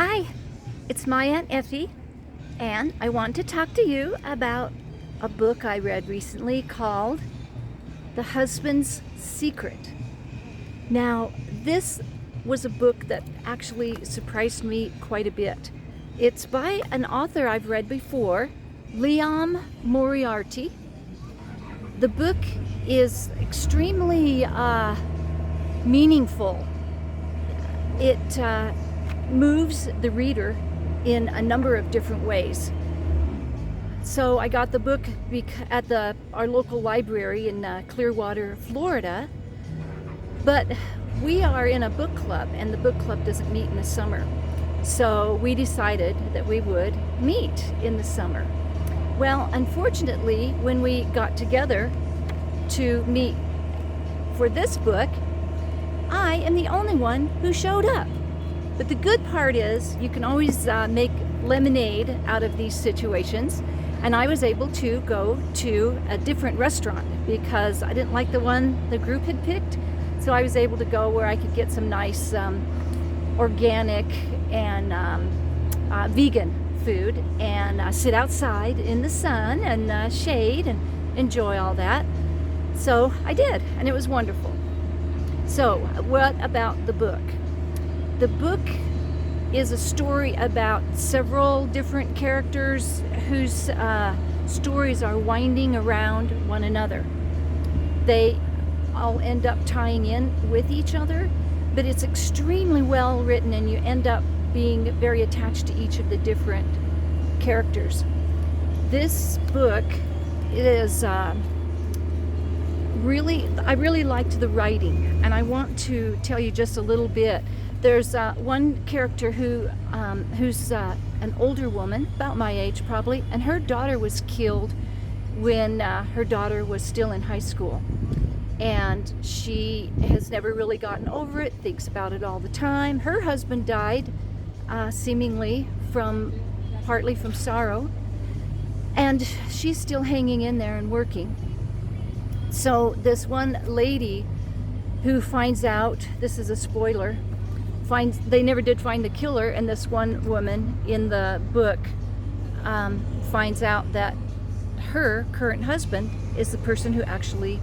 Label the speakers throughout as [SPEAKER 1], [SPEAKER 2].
[SPEAKER 1] Hi, it's my Aunt Effie, and I want to talk to you about a book I read recently called The Husband's Secret. Now, this was a book that actually surprised me quite a bit. It's by an author I've read before, Liane Moriarty. The book is extremely meaningful. It moves the reader in a number of different ways. So I got the book at our local library in Clearwater, Florida, but we are in a book club and the book club doesn't meet in the summer. So we decided that we would meet in the summer. Well, unfortunately, when we got together to meet for this book, I am the only one who showed up. But the good part is you can always make lemonade out of these situations. And I was able to go to a different restaurant because I didn't like the one the group had picked. So I was able to go where I could get some nice organic and vegan food and sit outside in the sun and shade and enjoy all that. So I did, and it was wonderful. So what about the book? The book is a story about several different characters whose stories are winding around one another. They all end up tying in with each other, but it's extremely well written and you end up being very attached to each of the different characters. This book is I really liked the writing, and I want to tell you just a little bit. There's one character who's an older woman, about my age probably, and her daughter was killed when her daughter was still in high school. And she has never really gotten over it, thinks about it all the time. Her husband died seemingly partly from sorrow, and she's still hanging in there and working. So this one lady who finds out, this is a spoiler, they never did find the killer, and this one woman in the book finds out that her current husband is the person who actually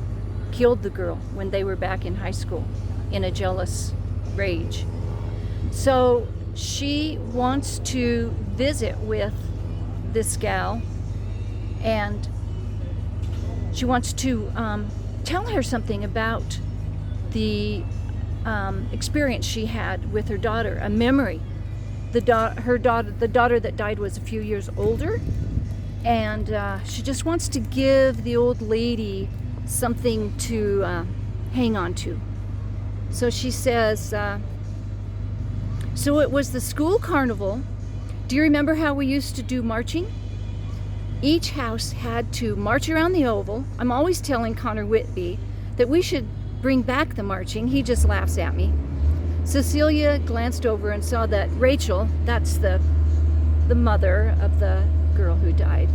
[SPEAKER 1] killed the girl when they were back in high school in a jealous rage. So she wants to visit with this gal, and she wants to tell her something about the experience she had with her daughter, a memory. The daughter that died was a few years older, and she just wants to give the old lady something to hang on to. So she says, so it was the school carnival. Do you remember how we used to do marching? Each house had to march around the oval. I'm always telling Connor Whitby that we should bring back the marching. He just laughs at me. Cecilia glanced over and saw that Rachel, that's the mother of the girl who died.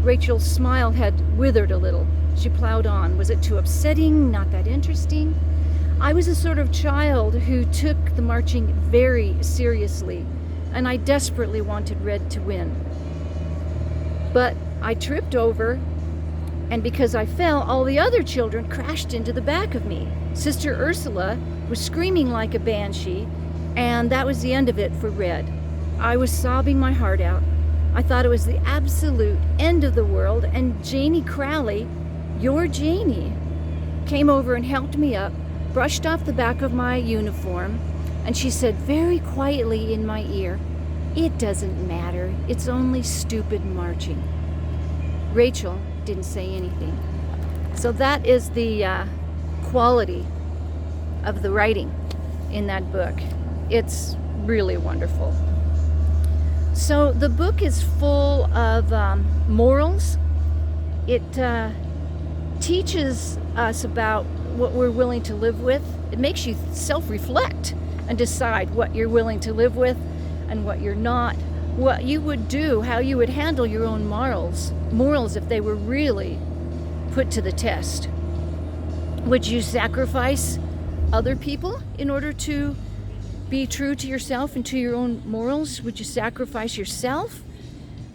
[SPEAKER 1] Rachel's smile had withered a little. She plowed on. Was it too upsetting? Not that interesting? I was a sort of child who took the marching very seriously, and I desperately wanted Red to win. But I tripped over, and because I fell, all the other children crashed into the back of me. Sister Ursula was screaming like a banshee, and that was the end of it for Red. I was sobbing my heart out. I thought it was the absolute end of the world, and Janie Crowley, your Janie, came over and helped me up, brushed off the back of my uniform, and she said very quietly in my ear, "It doesn't matter. It's only stupid marching." Rachel didn't say anything. So that is the quality of the writing in that book. It's really wonderful. So the book is full of morals. It teaches us about what we're willing to live with. It makes you self-reflect and decide what you're willing to live with and what you're not. What you would do, how you would handle your own morals if they were really put to the test. Would you sacrifice other people in order to be true to yourself and to your own morals? Would you sacrifice yourself?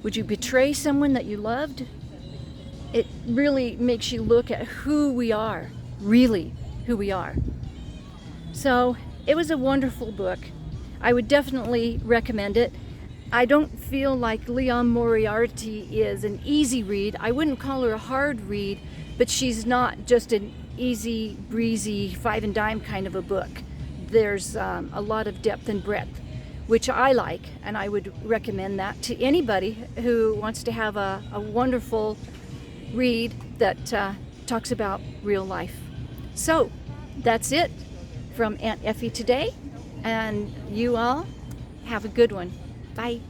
[SPEAKER 1] Would you betray someone that you loved? It really makes you look at who we are, really who we are. So it was a wonderful book. I would definitely recommend it. I don't feel like Liane Moriarty is an easy read. I wouldn't call her a hard read, but she's not just an easy breezy five and dime kind of a book. There's a lot of depth and breadth, which I like, and I would recommend that to anybody who wants to have a wonderful read that talks about real life. So that's it from Aunt Effie today, and you all have a good one. Bye.